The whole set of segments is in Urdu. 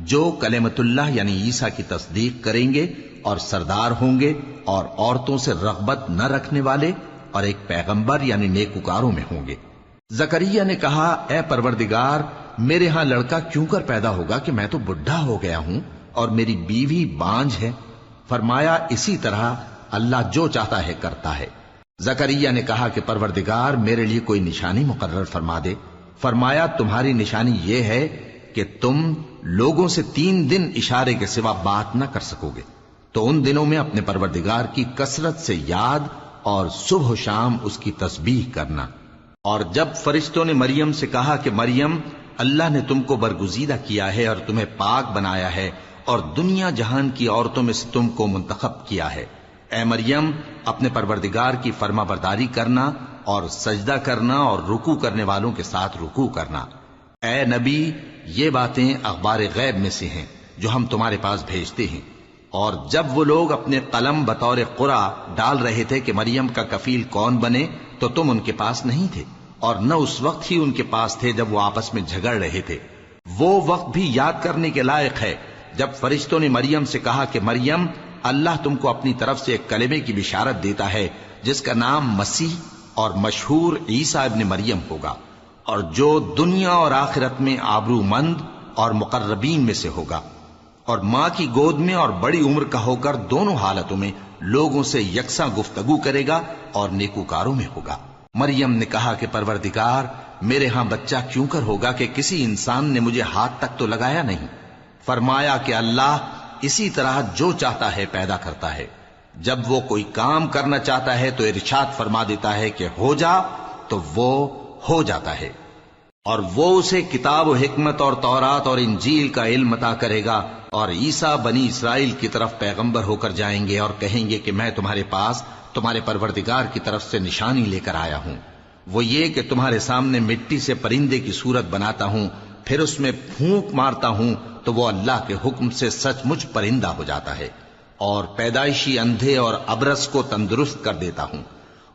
جو کلمت اللہ یعنی عیسیٰ کی تصدیق کریں گے اور سردار ہوں گے اور عورتوں سے رغبت نہ رکھنے والے اور ایک پیغمبر یعنی نیکوکاروں میں ہوں گے۔ زکریا نے کہا، اے پروردگار، میرے ہاں لڑکا کیوں کر پیدا ہوگا کہ میں تو بڈھا ہو گیا ہوں اور میری بیوی بانجھ ہے؟ فرمایا، اسی طرح اللہ جو چاہتا ہے کرتا ہے۔ زکریا نے کہا کہ پروردگار، میرے لیے کوئی نشانی مقرر فرما دے۔ فرمایا، تمہاری نشانی یہ ہے کہ تم لوگوں سے 3 دن اشارے کے سوا بات نہ کر سکو گے، تو ان دنوں میں اپنے پروردگار کی کثرت سے یاد اور صبح و شام اس کی تسبیح کرنا۔ اور جب فرشتوں نے مریم سے کہا کہ مریم، اللہ نے تم کو برگزیدہ کیا ہے اور تمہیں پاک بنایا ہے اور دنیا جہان کی عورتوں میں سے تم کو منتخب کیا ہے، اے مریم، اپنے پروردگار کی فرما برداری کرنا اور سجدہ کرنا اور رکوع کرنے والوں کے ساتھ رکوع کرنا۔ اے نبی، یہ باتیں اخبار غیب میں سے ہیں جو ہم تمہارے پاس بھیجتے ہیں۔ اور جب وہ لوگ اپنے قلم بطور قرعہ ڈال رہے تھے کہ مریم کا کفیل کون بنے، تو تم ان کے پاس نہیں تھے، اور نہ اس وقت ہی ان کے پاس تھے جب وہ آپس میں جھگڑ رہے تھے۔ وہ وقت بھی یاد کرنے کے لائق ہے جب فرشتوں نے مریم سے کہا کہ مریم، اللہ تم کو اپنی طرف سے ایک کلمے کی بشارت دیتا ہے جس کا نام مسیح اور مشہور عیسیٰ ابن مریم ہوگا، اور جو دنیا اور آخرت میں آبرو مند اور مقربین میں سے ہوگا، اور ماں کی گود میں اور بڑی عمر کا ہو کر دونوں حالتوں میں لوگوں سے یکساں گفتگو کرے گا اور نیکوکاروں میں ہوگا۔ مریم نے کہا کہ پروردگار، میرے ہاں بچہ کیوں کر ہوگا کہ کسی انسان نے مجھے ہاتھ تک تو لگایا نہیں؟ فرمایا کہ اللہ اسی طرح جو چاہتا ہے پیدا کرتا ہے، جب وہ کوئی کام کرنا چاہتا ہے تو ارشاد فرما دیتا ہے کہ ہو جا، تو وہ ہو جاتا ہے۔ اور وہ اسے کتاب و حکمت اور تورات اور انجیل کا علم عطا کرے گا، اور عیسیٰ بنی اسرائیل کی طرف پیغمبر ہو کر جائیں گے اور کہیں گے کہ میں تمہارے پاس تمہارے پروردگار کی طرف سے نشانی لے کر آیا ہوں، وہ یہ کہ تمہارے سامنے مٹی سے پرندے کی صورت بناتا ہوں، پھر اس میں پھونک مارتا ہوں تو وہ اللہ کے حکم سے سچ مچ پرندہ ہو جاتا ہے، اور پیدائشی اندھے اور ابرص کو تندرست کر دیتا ہوں،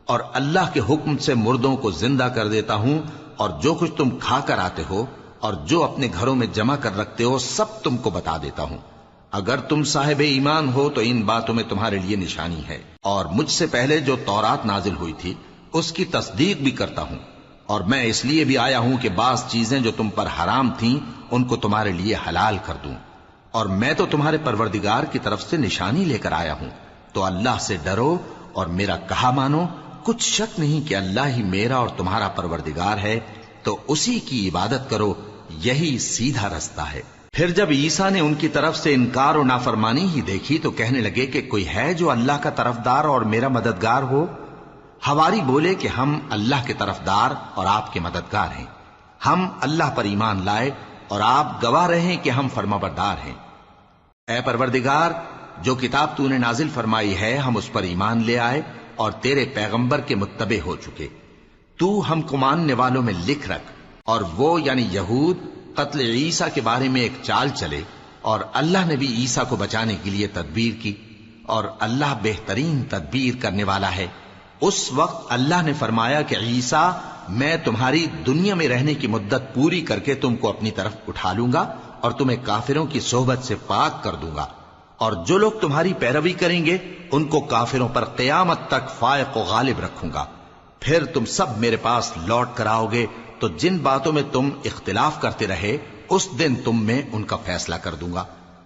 اور اللہ کے حکم سے مردوں کو زندہ کر دیتا ہوں، اور جو کچھ تم کھا کر آتے ہو اور جو اپنے گھروں میں جمع کر رکھتے ہو سب تم کو بتا دیتا ہوں۔ اگر تم صاحب ایمان ہو تو ان باتوں میں تمہارے لیے نشانی ہے، اور مجھ سے پہلے جو تورات نازل ہوئی تھی اس کی تصدیق بھی کرتا ہوں، اور میں اس لیے بھی آیا ہوں کہ بعض چیزیں جو تم پر حرام تھیں ان کو تمہارے لیے حلال کر دوں، اور میں تو تمہارے پروردگار کی طرف سے نشانی لے کر آیا ہوں۔ تو اللہ سے ڈرو اور میرا کہا مانو، کچھ شک نہیں کہ اللہ ہی میرا اور تمہارا پروردگار ہے، تو اسی کی عبادت کرو، یہی سیدھا رستہ ہے۔ پھر جب عیسیٰ نے ان کی طرف سے انکار و نافرمانی ہی دیکھی تو کہنے لگے کہ کوئی ہے جو اللہ کا طرفدار اور میرا مددگار ہو؟ حواری بولے کہ ہم اللہ کے طرفدار اور آپ کے مددگار ہیں، ہم اللہ پر ایمان لائے اور آپ گواہ رہیں کہ ہم فرما بردار ہیں۔ اے پروردگار، جو کتاب تو نے نازل فرمائی ہے ہم اس پر ایمان لے آئے اور تیرے پیغمبر کے متبع ہو چکے، تو ہم کو ماننے والوں میں لکھ رکھ۔ اور وہ یعنی یہود قتل عیسیٰ کے بارے میں ایک چال چلے، اور اللہ نے بھی عیسیٰ کو بچانے کے لیے تدبیر کی، اور اللہ بہترین تدبیر کرنے والا ہے۔ اس وقت اللہ نے فرمایا کہ عیسیٰ، میں تمہاری دنیا میں رہنے کی مدت پوری کر کے تم کو اپنی طرف اٹھا لوں گا اور تمہیں کافروں کی صحبت سے پاک کر دوں گا، اور جو لوگ تمہاری پیروی کریں گے ان کو کافروں پر قیامت تک فائق و غالب رکھوں گا۔ پھر تم سب میرے پاس لوٹ کر آؤ گے تو جن باتوں میں تم اختلاف کرتے رہے اس دن تم میں ان کا فیصلہ کر دوں گا۔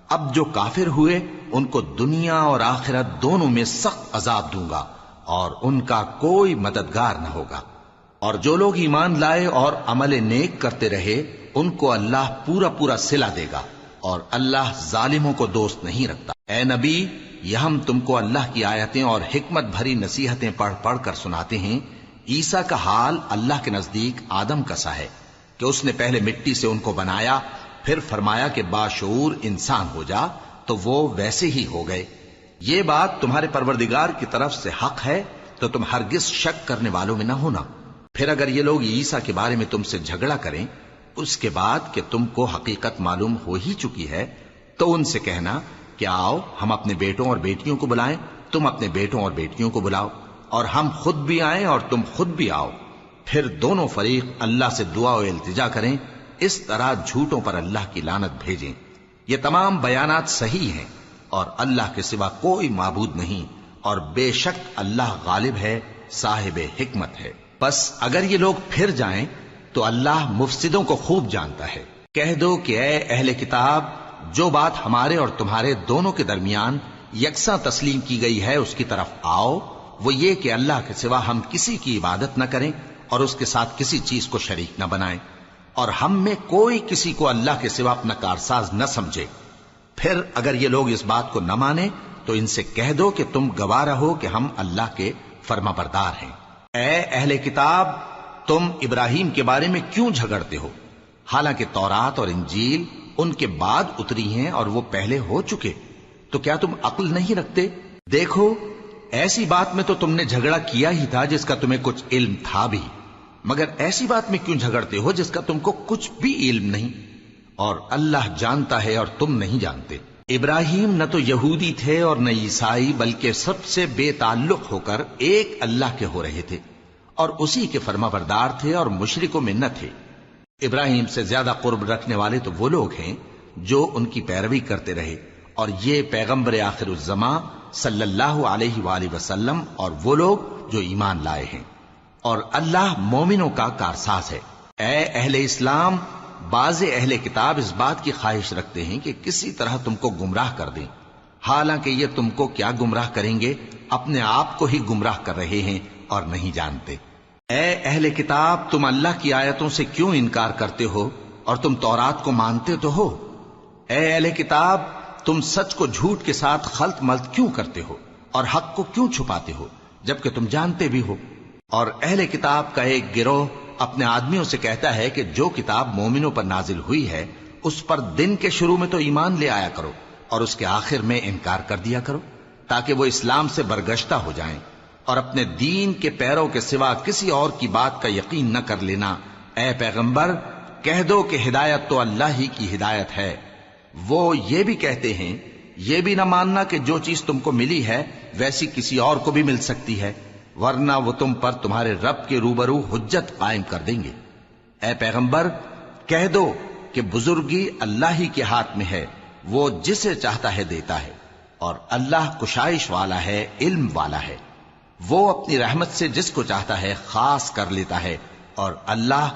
اب جو کافر ہوئے ان کو دنیا اور آخرت دونوں میں سخت عذاب دوں گا، اور ان کا کوئی مددگار نہ ہوگا۔ اور جو لوگ ایمان لائے اور عمل نیک کرتے رہے ان کو اللہ پورا پورا صلہ دے گا، اور اللہ ظالموں کو دوست نہیں رکھتا۔ اے نبی، یہ ہم تم کو اللہ کی آیتیں اور حکمت بھری نصیحتیں پڑھ پڑھ کر سناتے ہیں۔ عیسیٰ کا حال اللہ کے نزدیک آدم کا سا ہے کہ اس نے پہلے مٹی سے ان کو بنایا، پھر فرمایا کہ باشعور انسان ہو جا، تو وہ ویسے ہی ہو گئے۔ یہ بات تمہارے پروردگار کی طرف سے حق ہے، تو تم ہرگز شک کرنے والوں میں نہ ہونا۔ پھر اگر یہ لوگ عیسیٰ کے بارے میں تم سے جھگڑا کریں اس کے بعد کہ تم کو حقیقت معلوم ہو ہی چکی ہے، تو ان سے کہنا کہ آؤ ہم اپنے بیٹوں اور بیٹیوں کو بلائیں، تم اپنے بیٹوں اور بیٹیوں کو بلاؤ، اور ہم خود بھی آئیں اور تم خود بھی آؤ، پھر دونوں فریق اللہ سے دعا و التجا کریں، اس طرح جھوٹوں پر اللہ کی لعنت بھیجیں۔ یہ تمام بیانات صحیح ہیں اور اللہ کے سوا کوئی معبود نہیں، اور بے شک اللہ غالب ہے، صاحب حکمت ہے۔ بس اگر یہ لوگ پھر جائیں تو اللہ مفسدوں کو خوب جانتا ہے۔ کہہ دو کہ اے اہل کتاب، جو بات ہمارے اور تمہارے دونوں کے درمیان یکساں تسلیم کی گئی ہے اس کی طرف آؤ، وہ یہ کہ اللہ کے سوا ہم کسی کی عبادت نہ کریں اور اس کے ساتھ کسی چیز کو شریک نہ بنائیں، اور ہم میں کوئی کسی کو اللہ کے سوا اپنا کارساز نہ سمجھے۔ پھر اگر یہ لوگ اس بات کو نہ مانیں تو ان سے کہہ دو کہ تم گواہ رہو کہ ہم اللہ کے فرما بردار ہیں۔ اے اہل کتاب، تم ابراہیم کے بارے میں کیوں جھگڑتے ہو، حالانکہ تورات اور انجیل ان کے بعد اتری ہیں اور وہ پہلے ہو چکے؟ تو کیا تم عقل نہیں رکھتے؟ دیکھو، ایسی بات میں تو تم نے جھگڑا کیا ہی تھا جس کا تمہیں کچھ علم تھا بھی، مگر ایسی بات میں کیوں جھگڑتے ہو جس کا تم کو کچھ بھی علم نہیں؟ اور اللہ جانتا ہے اور تم نہیں جانتے۔ ابراہیم نہ تو یہودی تھے اور نہ عیسائی، بلکہ سب سے بے تعلق ہو کر ایک اللہ کے ہو رہے تھے اور اسی کے فرما بردار تھے اور مشرکوں میں نہ تھے۔ ابراہیم سے زیادہ قرب رکھنے والے تو وہ لوگ ہیں جو ان کی پیروی کرتے رہے، اور یہ پیغمبر آخر الزماں صلی اللہ علیہ وآلہ وسلم اور وہ لوگ جو ایمان لائے ہیں، اور اللہ مومنوں کا کارساز ہے۔ اے اہل اسلام، بعض اہل کتاب اس بات کی خواہش رکھتے ہیں کہ کسی طرح تم کو گمراہ کر دیں، حالانکہ یہ تم کو کیا گمراہ کریں گے، اپنے آپ کو ہی گمراہ کر رہے ہیں اور نہیں جانتے۔ اے اہل کتاب، تم اللہ کی آیتوں سے کیوں انکار کرتے ہو اور تم تورات کو مانتے تو ہو؟ اے اہل کتاب، تم سچ کو جھوٹ کے ساتھ خلط ملط کیوں کرتے ہو اور حق کو کیوں چھپاتے ہو جبکہ تم جانتے بھی ہو؟ اور اہل کتاب کا ایک گروہ اپنے آدمیوں سے کہتا ہے کہ جو کتاب مومنوں پر نازل ہوئی ہے اس پر دن کے شروع میں تو ایمان لے آیا کرو اور اس کے آخر میں انکار کر دیا کرو، تاکہ وہ اسلام سے برگشتہ ہو جائیں، اور اپنے دین کے پیروں کے سوا کسی اور کی بات کا یقین نہ کر لینا۔ اے پیغمبر، کہہ دو کہ ہدایت تو اللہ ہی کی ہدایت ہے۔ وہ یہ بھی کہتے ہیں، یہ بھی نہ ماننا کہ جو چیز تم کو ملی ہے ویسی کسی اور کو بھی مل سکتی ہے، ورنہ وہ تم پر تمہارے رب کے روبرو حجت قائم کر دیں گے۔ اے پیغمبر، کہہ دو کہ بزرگی اللہ ہی کے ہاتھ میں ہے، وہ جسے چاہتا ہے دیتا ہے، اور اللہ کشائش والا ہے، علم والا ہے۔ وہ اپنی رحمت سے جس کو چاہتا ہے خاص کر لیتا ہے، اور اللہ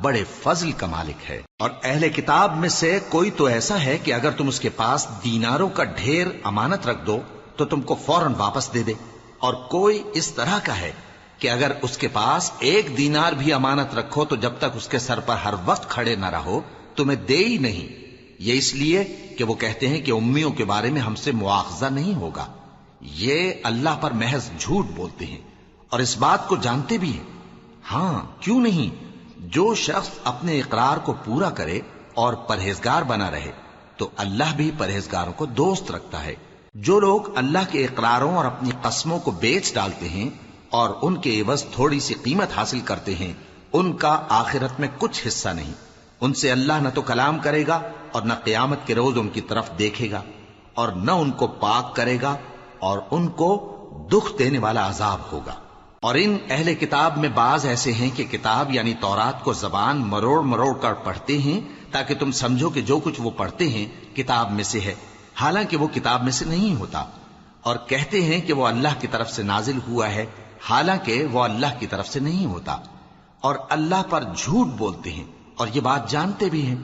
بڑے فضل کا مالک ہے۔ اور اہل کتاب میں سے کوئی تو ایسا ہے کہ اگر تم اس کے پاس دیناروں کا ڈھیر امانت رکھ دو تو تم کو فوراً واپس دے دے، اور کوئی اس طرح کا ہے کہ اگر اس کے پاس 1 دینار بھی امانت رکھو تو جب تک اس کے سر پر ہر وقت کھڑے نہ رہو تمہیں دے ہی نہیں۔ یہ اس لیے کہ وہ کہتے ہیں کہ امیوں کے بارے میں ہم سے مواخذہ نہیں ہوگا۔ یہ اللہ پر محض جھوٹ بولتے ہیں اور اس بات کو جانتے بھی ہیں۔ ہاں، کیوں نہیں؟ جو شخص اپنے اقرار کو پورا کرے اور پرہیزگار بنا رہے تو اللہ بھی پرہیزگاروں کو دوست رکھتا ہے۔ جو لوگ اللہ کے اقراروں اور اپنی قسموں کو بیچ ڈالتے ہیں اور ان کے عوض تھوڑی سی قیمت حاصل کرتے ہیں، ان کا آخرت میں کچھ حصہ نہیں۔ ان سے اللہ نہ تو کلام کرے گا اور نہ قیامت کے روز ان کی طرف دیکھے گا، اور نہ ان کو پاک کرے گا، اور ان کو دکھ دینے والا عذاب ہوگا۔ اور ان اہل کتاب میں بعض ایسے ہیں کہ کتاب یعنی تورات کو زبان مروڑ مروڑ کر پڑھتے ہیں تاکہ تم سمجھو کہ جو کچھ وہ پڑھتے ہیں کتاب میں سے ہے، حالانکہ وہ کتاب میں سے نہیں ہوتا، اور کہتے ہیں کہ وہ اللہ کی طرف سے نازل ہوا ہے، حالانکہ وہ اللہ کی طرف سے نہیں ہوتا، اور اللہ پر جھوٹ بولتے ہیں اور یہ بات جانتے بھی ہیں۔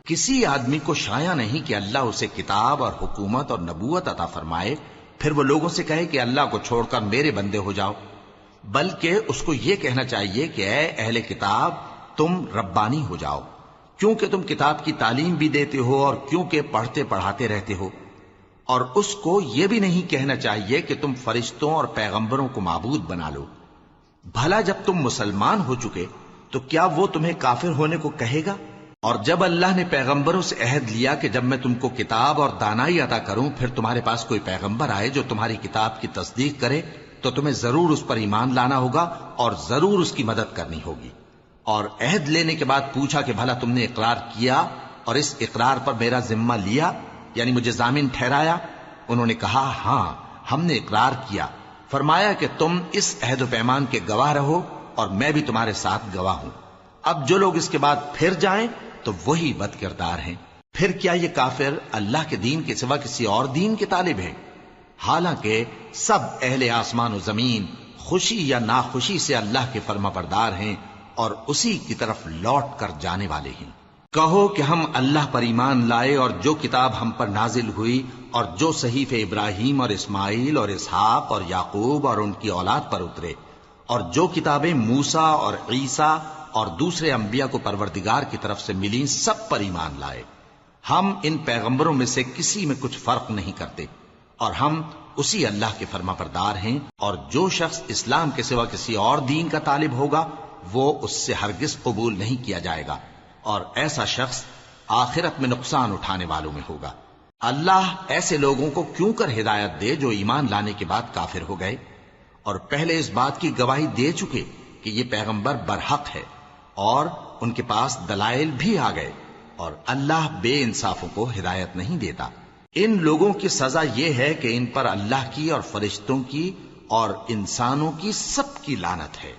کسی آدمی کو شایع نہیں کہ اللہ اسے کتاب اور حکومت اور نبوت عطا فرمائے پھر وہ لوگوں سے کہے کہ اللہ کو چھوڑ کر میرے بندے ہو جاؤ، بلکہ اس کو یہ کہنا چاہیے کہ اے اہل کتاب، تم ربانی ہو جاؤ، کیونکہ تم کتاب کی تعلیم بھی دیتے ہو اور کیونکہ پڑھتے پڑھاتے رہتے ہو۔ اور اس کو یہ بھی نہیں کہنا چاہیے کہ تم فرشتوں اور پیغمبروں کو معبود بنا لو۔ بھلا جب تم مسلمان ہو چکے تو کیا وہ تمہیں کافر ہونے کو کہے گا؟ اور جب اللہ نے پیغمبروں سے عہد لیا کہ جب میں تم کو کتاب اور دانائی عطا کروں پھر تمہارے پاس کوئی پیغمبر آئے جو تمہاری کتاب کی تصدیق کرے تو تمہیں ضرور اس پر ایمان لانا ہوگا اور ضرور اس کی مدد کرنی ہوگی۔ اور عہد لینے کے بعد پوچھا کہ بھلا تم نے اقرار کیا اور اس اقرار پر میرا ذمہ لیا، یعنی مجھے ضامن ٹھہرایا؟ انہوں نے کہا ہاں، ہم نے اقرار کیا۔ فرمایا کہ تم اس عہد و پیمان کے گواہ رہو اور میں بھی تمہارے ساتھ گواہ ہوں۔ اب جو لوگ اس کے بعد پھر جائیں تو وہی بد کردار ہیں۔ پھر کیا یہ کافر اللہ کے دین کے سوا کسی اور دین کے طالب ہیں؟ حالانکہ سب اہل آسمان و زمین خوشی یا ناخوشی سے اللہ کے فرما بردار ہیں اور اسی کی طرف لوٹ کر جانے والے ہیں۔ کہو کہ ہم اللہ پر ایمان لائے اور جو کتاب ہم پر نازل ہوئی اور جو صحیفے ابراہیم اور اسماعیل اور اسحاق اور یعقوب اور ان کی اولاد پر اترے اور جو کتابیں موسیٰ اور عیسیٰ اور دوسرے انبیاء کو پروردگار کی طرف سے ملیں سب پر ایمان لائے۔ ہم ان پیغمبروں میں سے کسی میں کچھ فرق نہیں کرتے اور ہم اسی اللہ کے فرما بردار ہیں، اور جو شخص اسلام کے سوا کسی اور دین کا طالب ہوگا وہ اس سے ہرگز قبول نہیں کیا جائے گا، اور ایسا شخص آخرت میں نقصان اٹھانے والوں میں ہوگا۔ اللہ ایسے لوگوں کو کیوں کر ہدایت دے جو ایمان لانے کے بعد کافر ہو گئے اور پہلے اس بات کی گواہی دے چکے کہ یہ پیغمبر برحق ہے اور ان کے پاس دلائل بھی آ گئے، اور اللہ بے انصافوں کو ہدایت نہیں دیتا۔ ان لوگوں کی سزا یہ ہے کہ ان پر اللہ کی اور فرشتوں کی اور انسانوں کی سب کی لعنت ہے،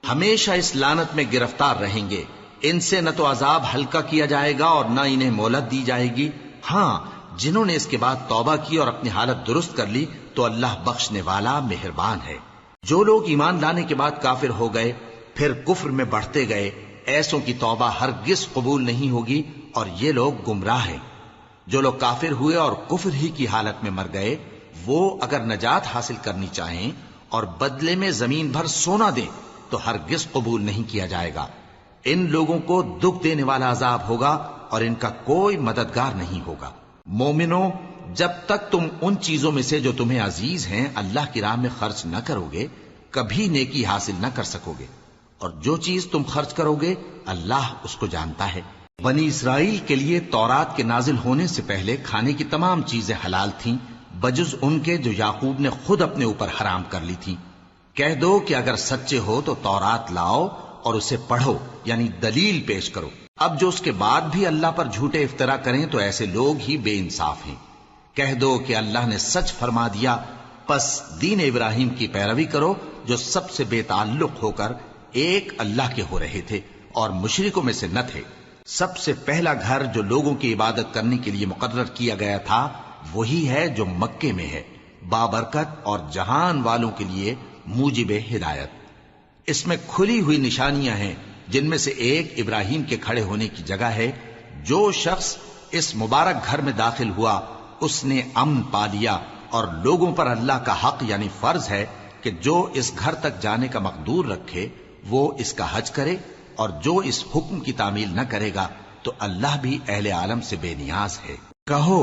ہمیشہ اس لعنت میں گرفتار رہیں گے۔ ان سے نہ تو عذاب ہلکا کیا جائے گا اور نہ انہیں مہلت دی جائے گی۔ ہاں، جنہوں نے اس کے بعد توبہ کی اور اپنی حالت درست کر لی تو اللہ بخشنے والا مہربان ہے۔ جو لوگ ایمان لانے کے بعد کافر ہو گئے پھر کفر میں بڑھتے گئے، ایسوں کی توبہ ہرگز قبول نہیں ہوگی اور یہ لوگ گمراہ ہیں۔ جو لوگ کافر ہوئے اور کفر ہی کی حالت میں مر گئے، وہ اگر نجات حاصل کرنی چاہیں اور بدلے میں زمین بھر سونا دیں تو ہرگز قبول نہیں کیا جائے گا۔ ان لوگوں کو دکھ دینے والا عذاب ہوگا اور ان کا کوئی مددگار نہیں ہوگا۔ مومنوں، جب تک تم ان چیزوں میں سے جو تمہیں عزیز ہیں اللہ کی راہ میں خرچ نہ کرو گے کبھی نیکی حاصل نہ کر سکو گے، اور جو چیز تم خرچ کرو گے اللہ اس کو جانتا ہے۔ بنی اسرائیل کے لیے تورات کے نازل ہونے سے پہلے کھانے کی تمام چیزیں حلال تھیں بجز ان کے جو یعقوب نے خود اپنے اوپر حرام کر لی تھی۔ کہہ دو کہ اگر سچے ہو تو تورات لاؤ اور اسے پڑھو، یعنی دلیل پیش کرو۔ اب جو اس کے بعد بھی اللہ پر جھوٹے افطرا کریں تو ایسے لوگ ہی بے انصاف ہیں۔ کہہ دو کہ اللہ نے سچ فرما دیا، پس دین ابراہیم کی پیروی کرو جو سب سے بے تعلق ہو کر ایک اللہ کے ہو رہے تھے اور مشرکوں میں سے نہ تھے۔ سب سے پہلا گھر جو لوگوں کی عبادت کرنے کے لیے مقرر کیا گیا تھا وہی ہے جو مکے میں ہے، بابرکت اور جہان والوں کے لیے موجب ہدایت۔ اس میں کھلی ہوئی نشانیاں ہیں جن میں سے ایک ابراہیم کے کھڑے ہونے کی جگہ ہے۔ جو شخص اس مبارک گھر میں داخل ہوا اس نے امن پا لیا، اور لوگوں پر اللہ کا حق یعنی فرض ہے کہ جو اس گھر تک جانے کا مقدور رکھے وہ اس کا حج کرے، اور جو اس حکم کی تعمیل نہ کرے گا تو اللہ بھی اہل عالم سے بے نیاز ہے۔ کہو